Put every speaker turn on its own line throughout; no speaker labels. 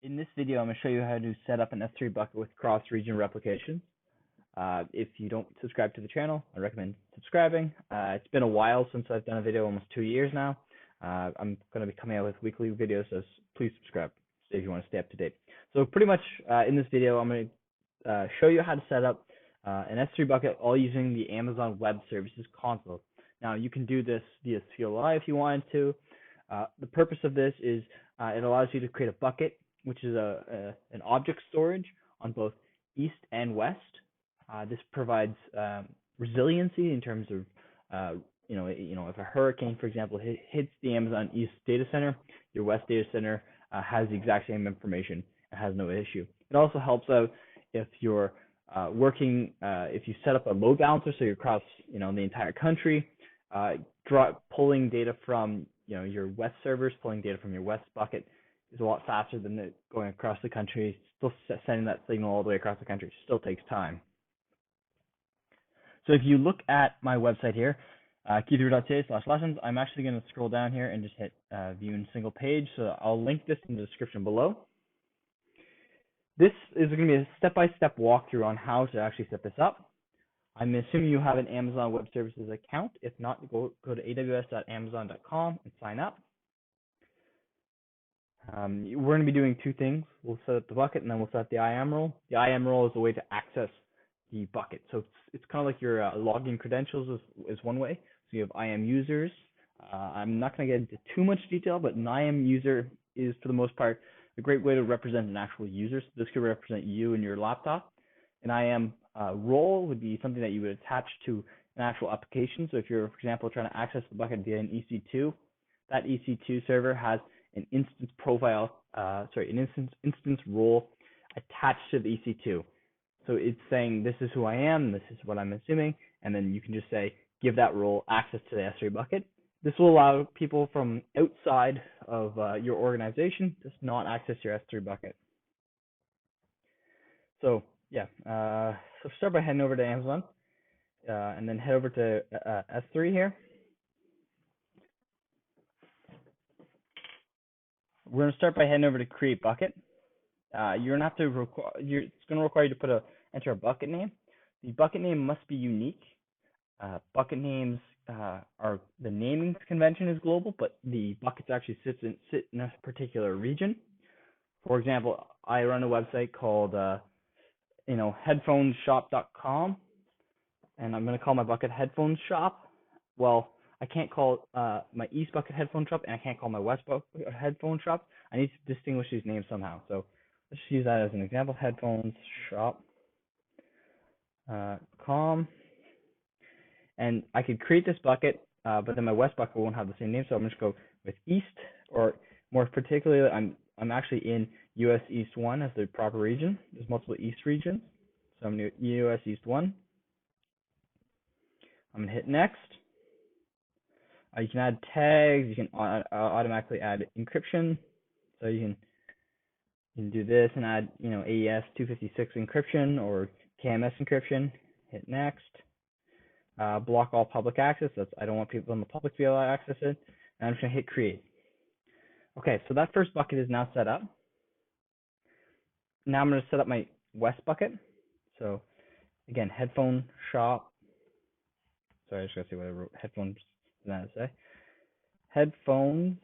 In this video, I'm going to show you how to set up an S3 bucket with cross-region replication. If you don't subscribe to the channel, I recommend subscribing. It's been a while since I've done a video, almost 2 years now. I'm going to be coming out with weekly videos, so please subscribe if you want to stay up to date. So pretty much in this video, I'm going to show you how to set up an S3 bucket all using the Amazon Web Services console. Now, you can do this via CLI if you wanted to. The purpose of this is it allows you to create a bucket, which is an object storage on both east and west. This provides resiliency in terms of if a hurricane, for example, hits the Amazon East data center, your West data center has the exact same information and has no issue. It also helps out if you're working, if you set up a load balancer, so you're across the entire country, pulling data from your West servers, pulling data from your West bucket is a lot faster than going across the country. Still sending that signal all the way across the country still takes time. So if you look at my website here, keythrough.ca/lessons, I'm actually going to scroll down here and just hit view in single page. So I'll link this in the description below. This is going to be a step-by-step walkthrough on how to actually set this up. I'm assuming you have an Amazon Web Services account. If not, go to aws.amazon.com and sign up. We're going to be doing two things. We'll set up the bucket and then we'll set up the IAM role. The IAM role is a way to access the bucket. So it's kind of like your login credentials is one way. So you have IAM users. I'm not going to get into too much detail, but an IAM user is, for the most part, a great way to represent an actual user. So this could represent you and your laptop. An IAM role would be something that you would attach to an actual application. So if you're, for example, trying to access the bucket via an EC2, that EC2 server has an instance profile, an instance role attached to the EC2. So it's saying this is who I am, this is what I'm assuming, and then you can just say give that role access to the S3 bucket. This will allow people from outside of your organization to not access your S3 bucket. So yeah, so start by heading over to Amazon, and then head over to S3 here. We're going to start by heading over to create bucket. You're going to have to it's going to require you to enter a bucket name. The bucket name must be unique. Bucket names are, the naming convention is global, but the buckets actually sit in a particular region. For example, I run a website called headphoneShop.com, and I'm going to call my bucket Headphones Shop. Well, I can't call my East bucket Headphone Shop, and I can't call my West bucket Headphone Shop. I need to distinguish these names somehow. So let's use that as an example. Headphones Shop. Com, and I could create this bucket, but then my West bucket won't have the same name. So I'm just go with East, or more particularly, I'm actually in US East 1 as the proper region. There's multiple East regions, so I'm in US East 1. I'm gonna hit next. You can add tags. You can automatically add encryption. So you can do this and add, AES 256 encryption or KMS encryption. Hit next. Block all public access. I don't want people in the public to be able to access it. And I'm just gonna hit create. Okay, so that first bucket is now set up. Now I'm gonna set up my West bucket. So again, headphone shop. Sorry, I just gotta see what I wrote. Headphones. That say headphones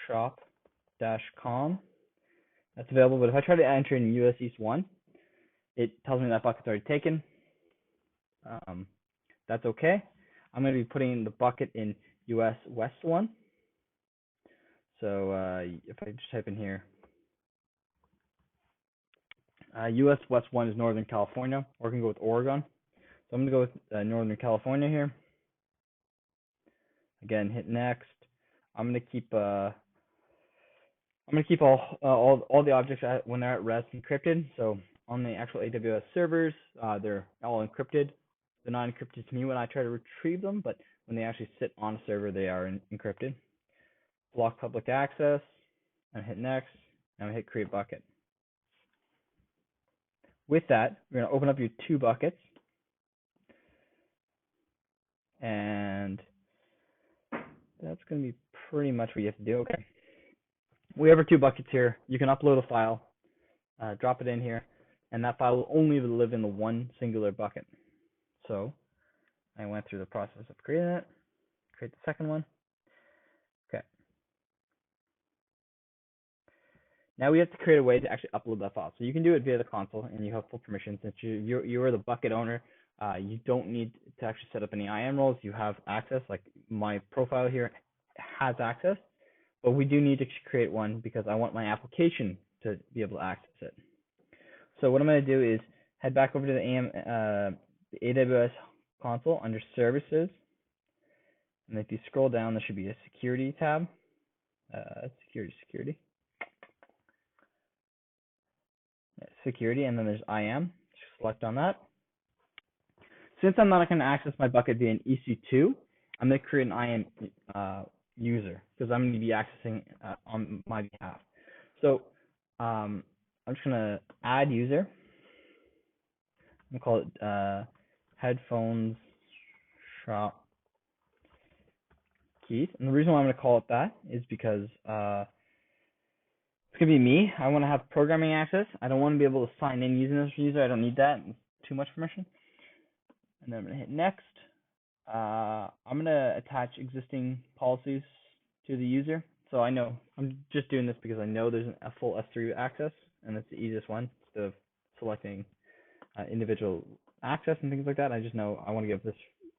shop-com. That's available, but if I try to enter in US East 1, it tells me that bucket's already taken. That's okay. I'm going to be putting the bucket in US West 1. So if I just type in here, US West 1 is Northern California, or I can go with Oregon. So I'm going to go with Northern California here. Again, hit next. I'm gonna keep all the objects when they're at rest encrypted. So on the actual AWS servers, they're all encrypted. They're not encrypted to me when I try to retrieve them, but when they actually sit on a server, they are encrypted. Block public access. And hit next. And hit create bucket. With that, we're gonna open up your two buckets, and that's going to be pretty much what you have to do. Okay. We have our two buckets here. You can upload a file drop it in here, and that file will only live in the one singular bucket. So I went through the process of creating it, create the second one. Okay. Now we have to create a way to actually upload that file. So you can do it via the console, and you have full permission since you are the bucket owner. You don't need to actually set up any IAM roles. You have access, like my profile here has access, but we do need to create one because I want my application to be able to access it. So what I'm going to do is head back over to the AWS console under Services, and if you scroll down, there should be a Security tab. Security, and then there's IAM. Select on that. Since I'm not going to access my bucket via an EC2, I'm going to create an IAM user because I'm going to be accessing on my behalf. So I'm just going to add user. I'm going to call it headphones shop keys. And the reason why I'm going to call it that is because it's going to be me. I want to have programming access. I don't want to be able to sign in using this user. I don't need that. It's too much permission. And then I'm going to hit next. I'm going to attach existing policies to the user. So I know, I'm just doing this because I know there's a full S3 access, and it's the easiest one instead of selecting individual access and things like that. I just know I want to give this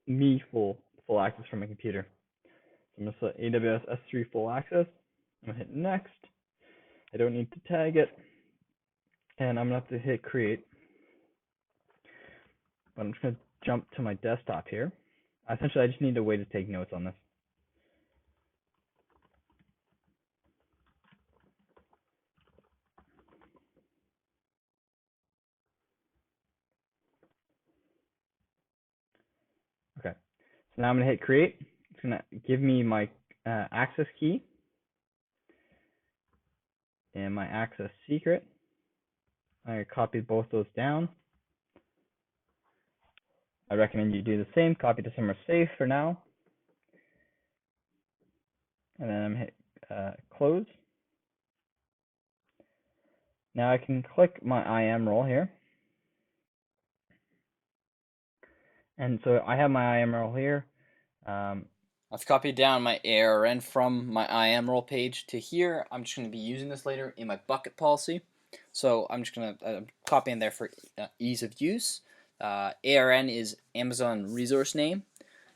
me full access from my computer. So I'm going to select AWS S3 full access. I'm going to hit next. I don't need to tag it. And I'm going to have to hit create. But I'm just going to jump to my desktop here. Essentially, I just need a way to take notes on this. Okay, so now I'm going to hit create. It's going to give me my access key and my access secret. I copied both those down. I recommend you do the same. Copy to somewhere safe for now. And then I'm going to hit close. Now I can click my IAM role here. And so I have my IAM role here.
I've copied down my ARN from my IAM role page to here. I'm just going to be using this later in my bucket policy. So I'm just going to copy in there for ease of use. ARN is Amazon resource name,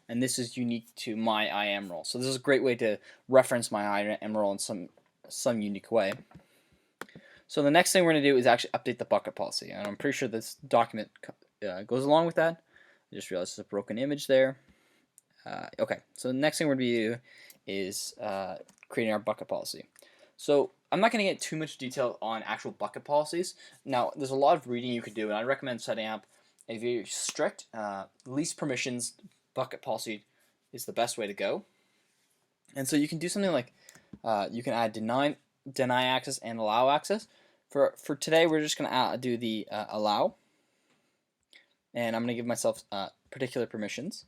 and this is unique to my IAM role. So this is a great way to reference my IAM role in some unique way. So the next thing we're going to do is actually update the bucket policy, and I'm pretty sure this document goes along with that. I just realized there's a broken image there. Okay, so the next thing we're going to do is creating our bucket policy. So I'm not going to get too much detail on actual bucket policies. Now, there's a lot of reading you could do, and I recommend setting up a very strict least permissions bucket policy is the best way to go. And so you can do something like you can add deny access and allow access. For today, we're just going to do the allow, and I'm going to give myself particular permissions.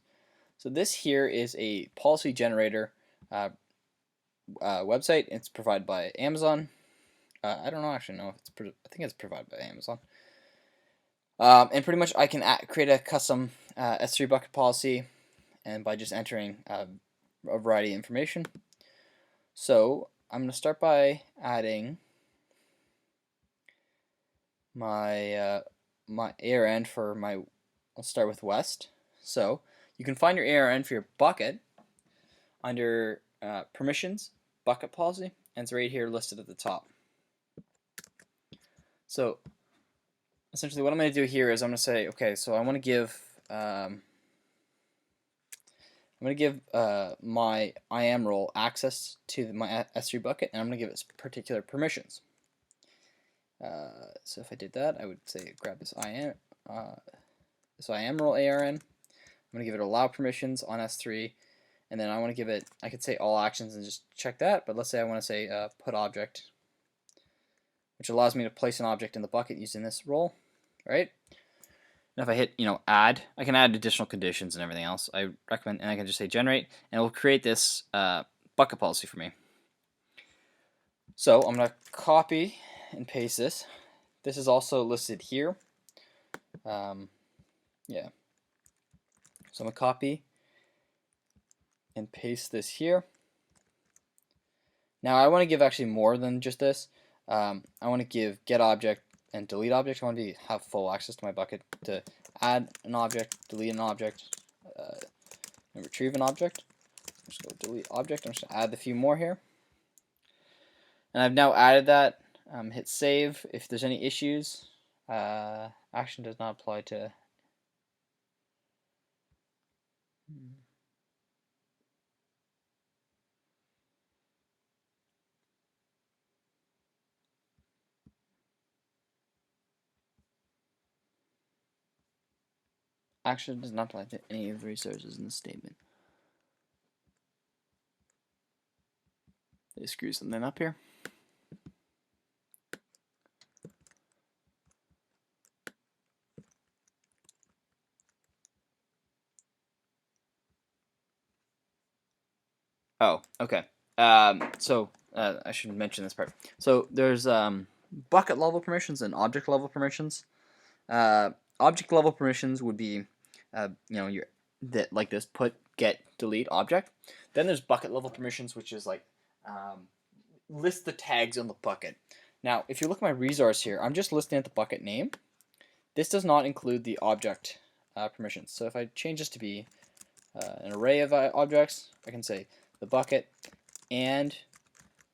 So this here is a policy generator website. It's provided by Amazon. I don't know actually know if it's I think it's provided by Amazon. And pretty much I can create a custom S3 bucket policy, and by just entering a variety of information. So I'm going to start by adding my my ARN for my. I'll start with West. So you can find your ARN for your bucket under permissions, bucket policy, and it's right here listed at the top. So essentially what I'm going to do here is I'm going to say, okay, so I want to give my IAM role access to my S3 bucket, and I'm going to give it particular permissions. So if I did that, I would say grab this IAM role ARN. I'm going to give it allow permissions on S3, and then I want to give it, I could say all actions and just check that, but let's say I want to say put object, which allows me to place an object in the bucket using this role, right? And if I hit, add, I can add additional conditions and everything else. I recommend, and I can just say generate, and it will create this bucket policy for me. So I'm going to copy and paste this This is also listed here. Yeah. So I'm going to copy and paste this here. Now I want to give actually more than just this. I want to give get object and delete object. I want to have full access to my bucket to add an object, delete an object, and retrieve an object. I'm just going to delete object. I'm just going to add a few more here. And I've now added that. Hit save. If there's any issues, action does not apply to. Action does not apply to any of the resources in the statement. They screw something up here. Oh, okay. So I should mention this part. So there's bucket level permissions and object level permissions. Object level permissions would be, your like this: put, get, delete object. Then there's bucket level permissions, which is like list the tags on the bucket. Now, if you look at my resource here, I'm just listing at the bucket name. This does not include the object permissions. So if I change this to be an array of objects, I can say the bucket and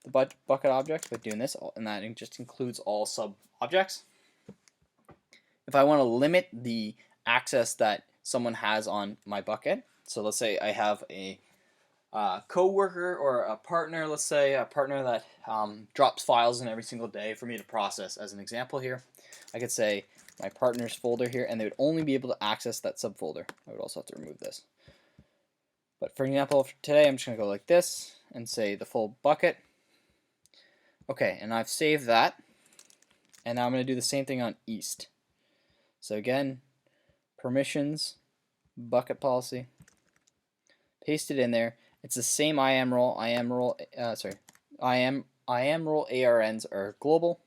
the bucket objects by doing this, and that just includes all sub objects. If I want to limit the access that someone has on my bucket, so let's say I have a co-worker or a partner, let's say a partner that drops files in every single day for me to process. As an example here, I could say my partner's folder here, and they would only be able to access that subfolder. I would also have to remove this. But for example, for today, I'm just going to go like this and say the full bucket. Okay, and I've saved that. And now I'm going to do the same thing on East. So again, permissions, bucket policy, paste it in there. It's the same IAM role. IAM role ARNs are global.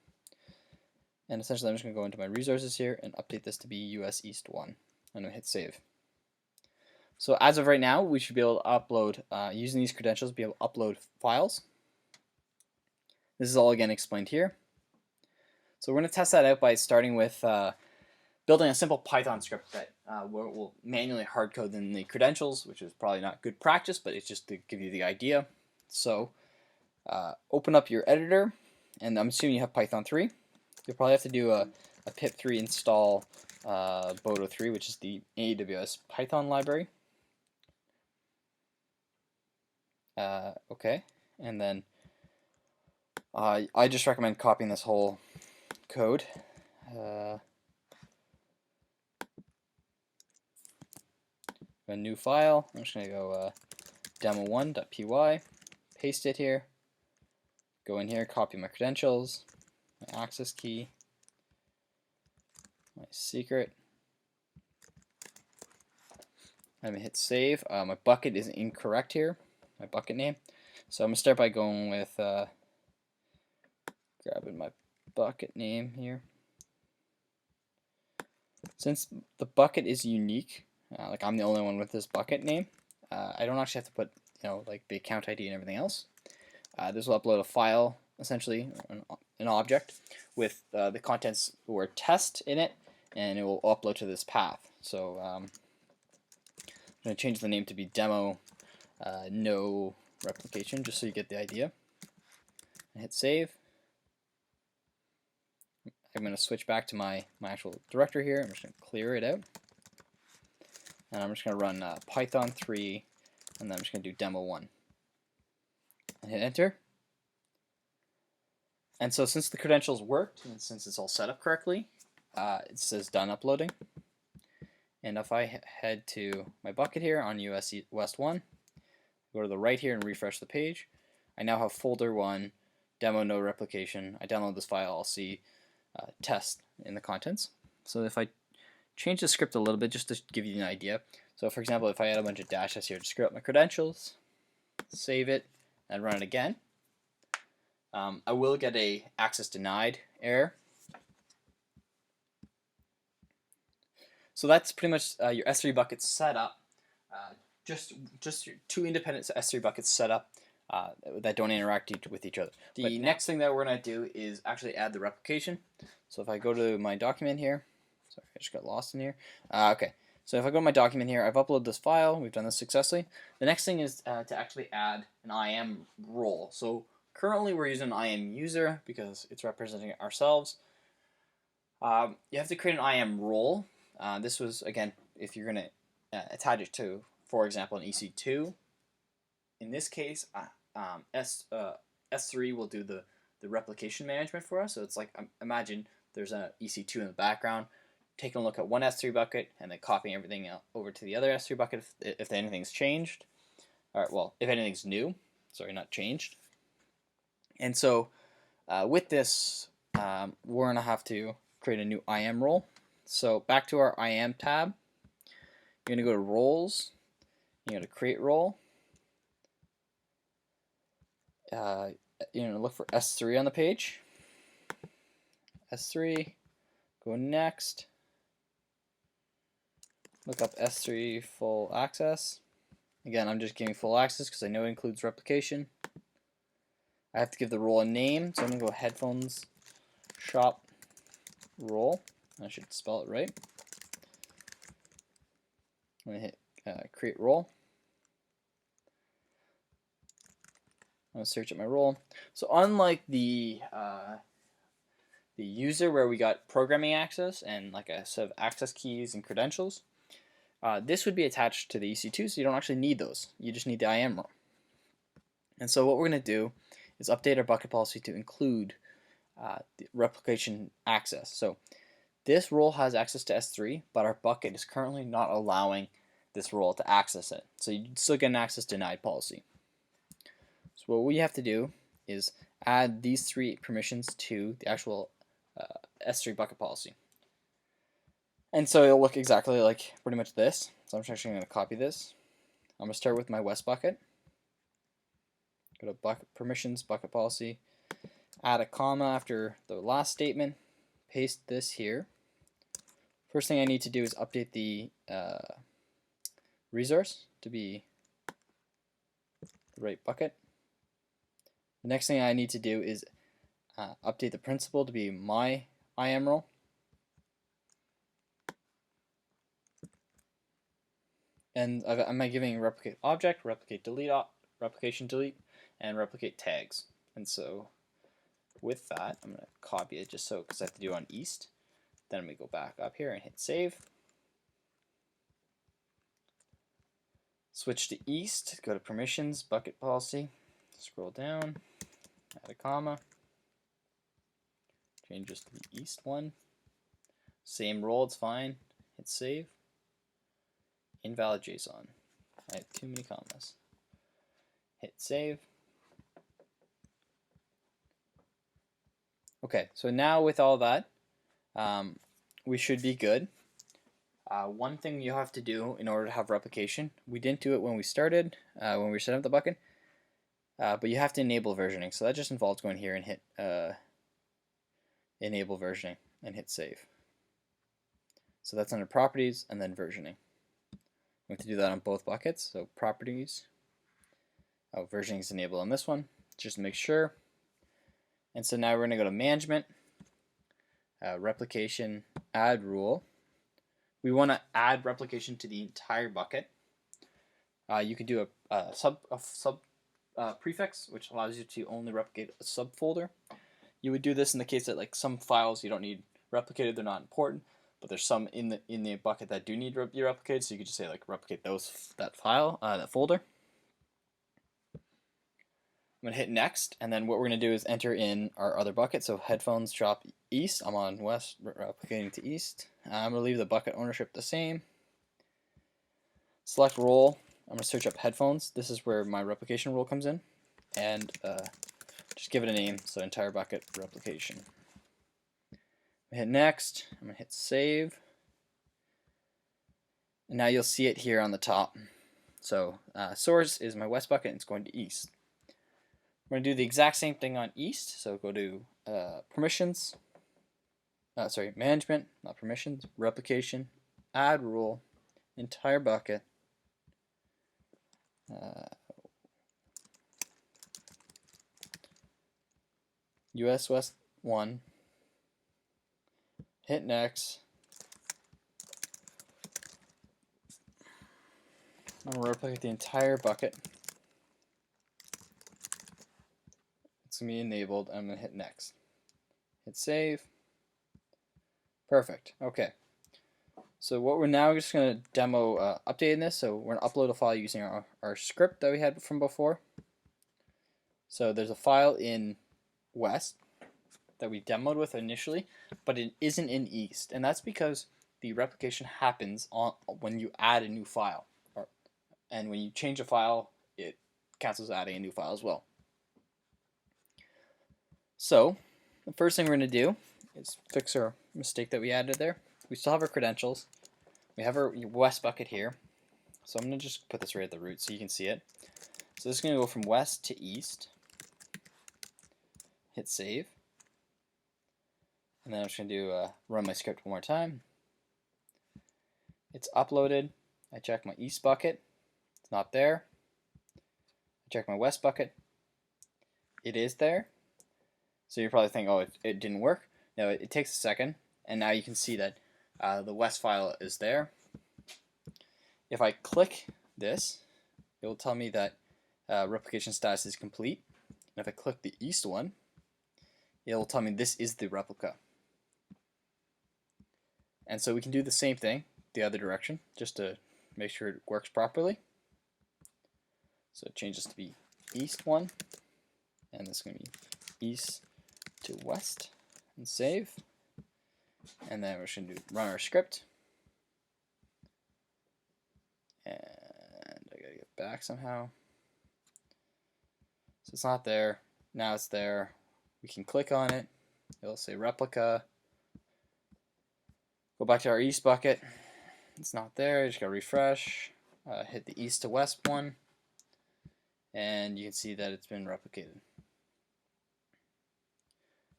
And essentially, I'm just going to go into my resources here and update this to be US East 1. I'm going to hit save. So as of right now, we should be able to upload, using these credentials, be able to upload files. This is all again explained here. So we're going to test that out by starting with building a simple Python script that will manually hardcode in the credentials, which is probably not good practice, but it's just to give you the idea. So open up your editor, and I'm assuming you have Python 3. You'll probably have to do a pip3 install Boto3, which is the AWS Python library. Okay, and then I just recommend copying this whole code. A new file. I'm just going to go demo1.py, paste it here, go in here, copy my credentials, my access key, my secret. I'm going to hit save. My bucket is incorrect here, my bucket name. So I'm going to start by going with, grabbing my bucket name here. Since the bucket is unique, like I'm the only one with this bucket name, I don't actually have to put, like the account ID and everything else. This will upload a file, essentially, an object with the contents word test in it, and it will upload to this path. So I'm going to change the name to be demo no replication, just so you get the idea. And hit save. I'm going to switch back to my actual directory here. I'm just going to clear it out. And I'm just going to run Python 3, and then I'm just going to do demo1. And hit enter. And so since the credentials worked, and since it's all set up correctly, it says done uploading. And if I head to my bucket here on US West 1, go to the right here and refresh the page, I now have folder 1, demo no replication. I download this file, I'll see test in the contents. So if I change the script a little bit just to give you an idea. So for example, if I add a bunch of dashes here to screw up my credentials, save it, and run it again, I will get a access denied error. So that's pretty much your S3 buckets set up. Just your two independent S3 buckets set up that don't interact with each other. The next thing that we're going to do is actually add the replication. So if I go to my document here, sorry, I just got lost in here. Okay, so if I go to my document here, I've uploaded this file. We've done this successfully. The next thing is to actually add an IAM role. So currently we're using an IAM user because it's representing ourselves. You have to create an IAM role. This was, again, if you're going to attach it to, for example, an EC2. In this case, S3 will do the replication management for us. So it's like, imagine there's an EC2 in the background, taking a look at one S3 bucket and then copying everything over to the other S3 bucket if anything's changed. All right, well, if anything's new, sorry, not changed. And so with this, we're going to have to create a new IAM role. So back to our IAM tab, you're going to go to Roles, you're going to Create Role. You're going to look for S3 on the page. S3, go Next. Look up S3 Full Access. Again, I'm just giving full access because I know it includes replication. I have to give the role a name, so I'm going to go Headphones Shop Role. I should spell it right. I'm going to hit Create Role. I'm going to search at my role. So unlike the user where we got programming access and like a set of access keys and credentials, this would be attached to the EC2, so you don't actually need those. You just need the IAM role. And so what we're going to do is update our bucket policy to include the replication access. So this role has access to S3, but our bucket is currently not allowing this role to access it. So you still get an access denied policy. So what we have to do is add these three permissions to the actual S3 bucket policy. And so it'll look exactly like pretty much this. So I'm actually going to copy this. I'm going to start with my West bucket. Go to bucket permissions, bucket policy, add a comma after the last statement, paste this here. First thing I need to do is update the resource to be the right bucket. The next thing I need to do is update the principal to be my IAM role. And am I giving replicate object, replicate delete, replication delete, and replicate tags. And so with that, I'm going to copy it just so because I have to do it on east. Then I'm going to go back up here and hit save. Switch to east, go to permissions, bucket policy, scroll down, add a comma, change this to the east one. Same role, it's fine. Hit save. Invalid JSON. I have too many commas. Hit save. Okay, so now with all that, we should be good. One thing you have to do in order to have replication, we didn't do it when we started, when we were setting up the bucket, but you have to enable versioning. So that just involves going here and hit enable versioning and hit save. So that's under properties and then versioning. We have to do that on both buckets. So properties, versioning is enabled on this one, just to make sure. And so now we're going to go to management, replication, add rule. We want to add replication to the entire bucket. You can do a sub prefix, which allows you to only replicate a subfolder. You would do this in the case that like some files you don't need replicated, they're not important, but there's some in the bucket that do need to be replicated. So you could just say like replicate that file, that folder. I'm going to hit next, and then what we're going to do is enter in our other bucket. So headphones shop east. I'm on west, replicating to east. I'm going to leave the bucket ownership the same. Select role. I'm going to search up headphones. This is where my replication role comes in. And just give it a name. So entire bucket replication. Hit next. I'm going to hit save. And now you'll see it here on the top. So source is my west bucket, and it's going to east. We're going to do the exact same thing on east. So go to permissions. Management, not permissions. Replication, add rule, entire bucket, US West 1, hit next. I'm going to replicate the entire bucket. It's going to be enabled. I'm going to hit next. Hit save. Perfect. Okay. So what we're now just going to demo updating this. So we're going to upload a file using our script that we had from before. So there's a file in West that we demoed with initially, but it isn't in East. And that's because the replication happens when you add a new file. And when you change a file, it cancels adding a new file as well. So the first thing we're going to do is fix our mistake that we added there. We still have our credentials. We have our West bucket here. So I'm going to just put this right at the root so you can see it. So this is going to go from West to East. Hit save. And then I'm just going to do run my script one more time. It's uploaded. I check my East bucket. It's not there. I check my West bucket. It is there. So you're probably thinking, oh, it didn't work. No, it takes a second. And now you can see that the West file is there. If I click this, it will tell me that replication status is complete. And if I click the East one, it will tell me this is the replica. And so we can do the same thing the other direction just to make sure it works properly. So it changes to be East 1, and this is going to be East to West, and save. And then we're just going to run our script. And I got to get back somehow. So it's not there. Now it's there. We can click on it. It'll say replica. Go back to our East bucket. It's not there. You just got to refresh. Hit the East to West one. And you can see that it's been replicated.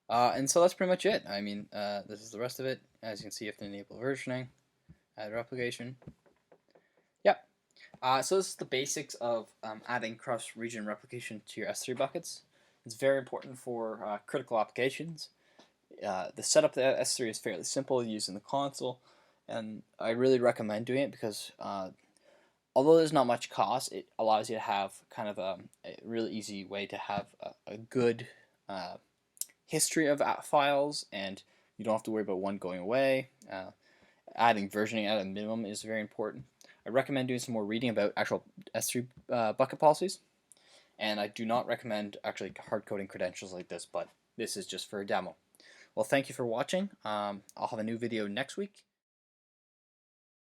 And so that's pretty much it. I mean, this is the rest of it. As you can see, you have to enable versioning, add replication. Yep. So this is the basics of adding cross-region replication to your S3 buckets. It's very important for critical applications. The setup of S3 is fairly simple using the console, and I really recommend doing it because although there's not much cost, it allows you to have kind of a really easy way to have a good history of files, and you don't have to worry about one going away. Adding versioning at a minimum is very important. I recommend doing some more reading about actual S3 bucket policies, and I do not recommend actually hard coding credentials like this, but this is just for a demo. Well, thank you for watching. I'll have a new video next week.